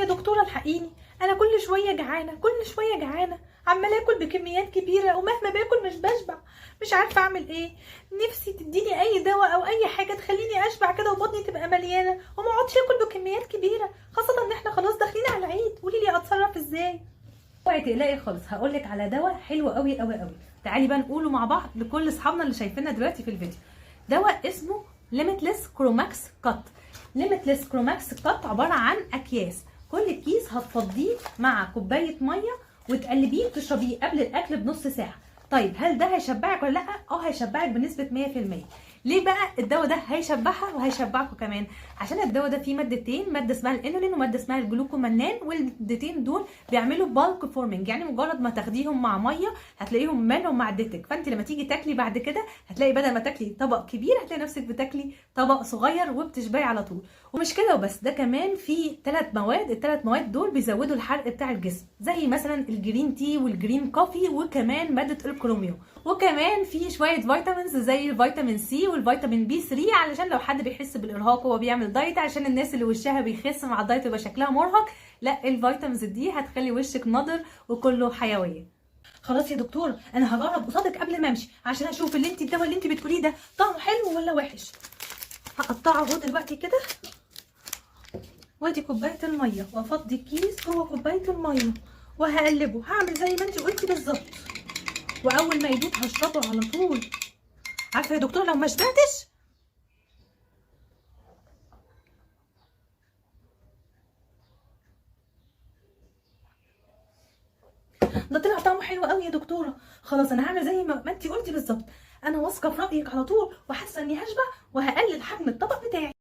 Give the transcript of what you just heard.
يا دكتوره الحقيني، انا كل شويه جعانه كل شويه جعانه، عماله اكل بكميات كبيره ومهما باكل مش بشبع، مش عارفه اعمل ايه. نفسي تديني اي دواء او اي حاجه تخليني اشبع كده وبطني تبقى مليانه وما اقعدش اكل بكميات كبيره، خاصه ان احنا خلاص داخلين على العيد. قولي لي اتصرف ازاي؟ اوعي تقلقي خالص، هقولك على دواء حلو قوي قوي قوي. تعالي بقى نقوله مع بعض لكل اصحابنا اللي شايفيننا دلوقتي في الفيديو. دواء اسمه ليميتلس كروماكس كات. ليميتلس كروماكس كات عباره عن اكياس، كل كيس هتفضيه مع كوبايه ميه وتقلبيه وتشربيه قبل الاكل بنص ساعه. طيب هل ده هيشبعك ولا لا؟ هيشبعك بنسبه 100%. ليه بقى الدواء ده هيشبعها وهيشبعكوا كمان؟ عشان الدواء ده فيه مادتين، ماده اسمها الانولين وماده اسمها الجلوكومنان، والمادتين دول بيعملوا بالك فورمنج، يعني مجرد ما تاخديهم مع ميه هتلاقيهم مالهم معدتك، فانت لما تيجي تاكلي بعد كده هتلاقي بدل ما تاكلي طبق كبير هتلاقي نفسك بتاكلي طبق صغير وبتشبعي على طول. ومش كده وبس، ده كمان فيه 3 مواد، الثلاث مواد دول بيزودوا الحرق بتاع الجسم، زي مثلا الجرين تي والجرين كوفي وكمان ماده الكروميوم، وكمان في شويه فيتامينز زي الفيتامين سي والفيتامين بي 3 علشان لو حد بيحس بالارهاق وهو بيعمل دايت، عشان الناس اللي وشها بيخس مع الدايت ويبقى شكلها مرهق، لا الفيتامينز دي هتخلي وشك نضر وكله حيويه. خلاص يا دكتور، انا هجرب قصادك قبل ما امشي عشان اشوف الدواء اللي انت بتقوليه ده طعمه حلو ولا وحش. هقطعه اهو دلوقتي كده، وادي كوبايه الميه وافضي الكيس جوه كوبايه الميه وهقلبه، هعمل زي ما انت قلتي بالظبط، واول ما يدوب هشربه على طول. عارفه يا دكتور لو ما شبعتش ده طلع طعمه حلو قوي يا دكتوره. خلاص انا هعمل زي ما انت قلتي بالظبط، انا واثقه في رايك على طول وحاسه اني هشبع وهقلل حجم الطبق بتاعي.